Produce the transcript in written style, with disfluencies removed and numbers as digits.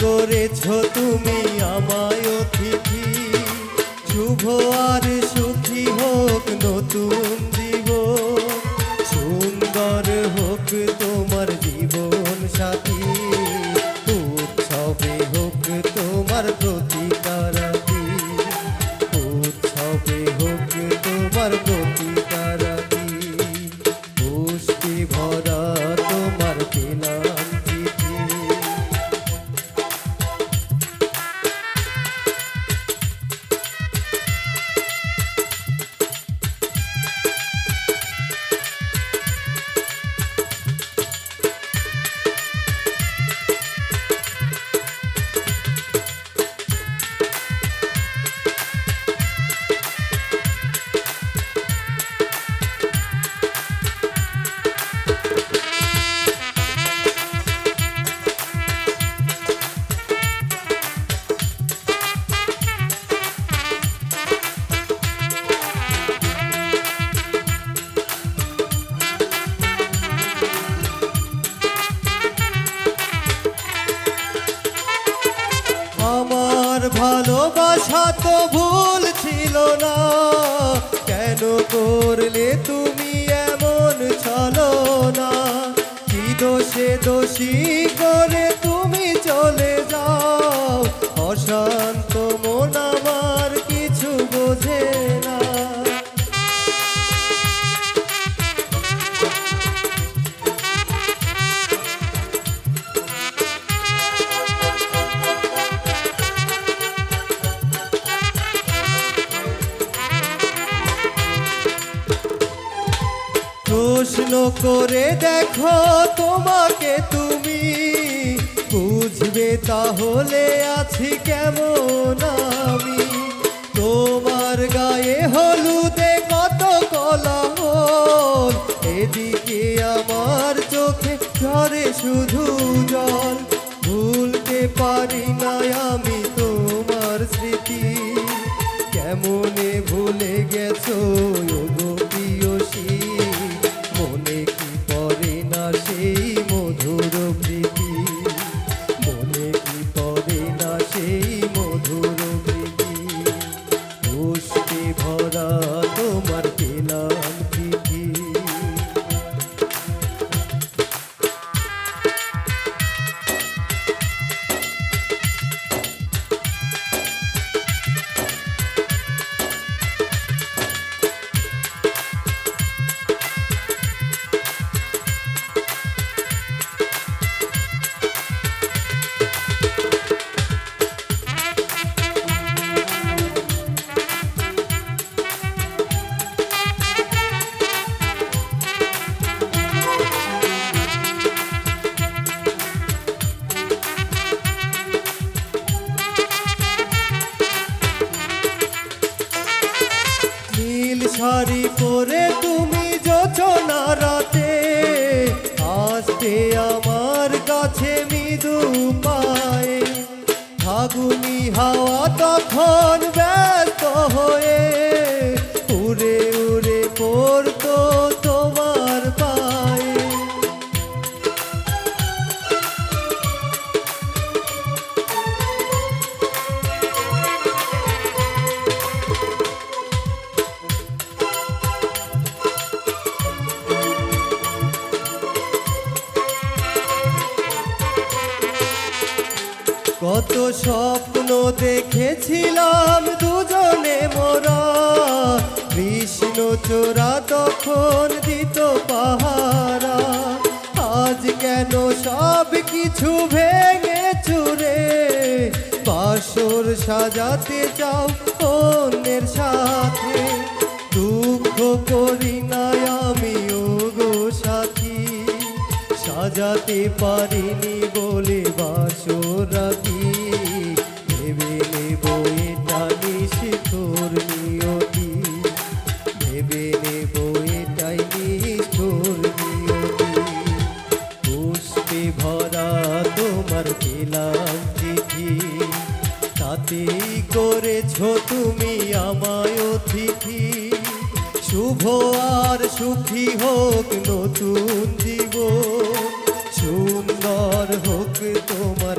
করেছ তুমি আমায় অতিথি। শুভ আর সুখী হোক নতুন জীবন, সুন্দর হোক তোমার জীবন সাথী। উৎসবে হোক তোমার প্রতিকারাতি, উৎসবে হোক তোমার প্রতিকারাতি। পুষ্পে ভরা তোমার পেলাম চিঠি। আমার ভালোবাসা তো ভুল ছিল না, কেন করলে তুমি এমন ছলনা? কি দোষে দোষী করে তুমি চলে যাও, অশান্ত মন আমার কিছু বোঝে না। প্রশ্ন করে দেখো তোমাকে তুমি, বুঝবে তাহলে আছি কেমন আমি। তোমার গায়ে হলুদে কত কোলাহল, এদিকে আমার চোখে ঝরে শুধু জল। ভুলতে পারি না আমি তোমার স্মৃতি, কেমনে ভুলে গেছো ওগো প্রিয়সী। মনে কি পড়ে না সেই মধুর প্রীতি, মনে কি পড়ে না সেই মধুর প্রীতি। পুষ্পে ভরা তোমার পেলাম চিঠি। শাড়ি পরে তুমি যোচনা রাতে আসতে আমার কাছে মৃদু পায়ে। ফাগুনি হাওয়া তখন ব্যস্ত হয়ে উড়ে উড়ে পড়তো তোমার পায়ে। কত স্বপ্ন দেখেছিলাম দুজনে মোরা, কৃষ্ণ চোরা তখন দিত পাহারা। আজ কেন সব কিছু ভেঙে চুরে, বাসর সাজাতে চাও অন্যের সাথে। দুঃখ করি না আমি ওগো সাথী, সাজাতে পারিনি বলে বাসর রাতি। ভেবে নেব এটা নিষ্ঠুর নিয়তি, ভেবে নেব এটাই নিষ্ঠুর নিয়তি। পুষ্পে ভরা তোমার পেলাম চিঠি, তাতেই করেছ তুমি আমায় অতিথি। শুভ আর সুখী হোক নতুন জীবন, সুন্দর হোক তোমার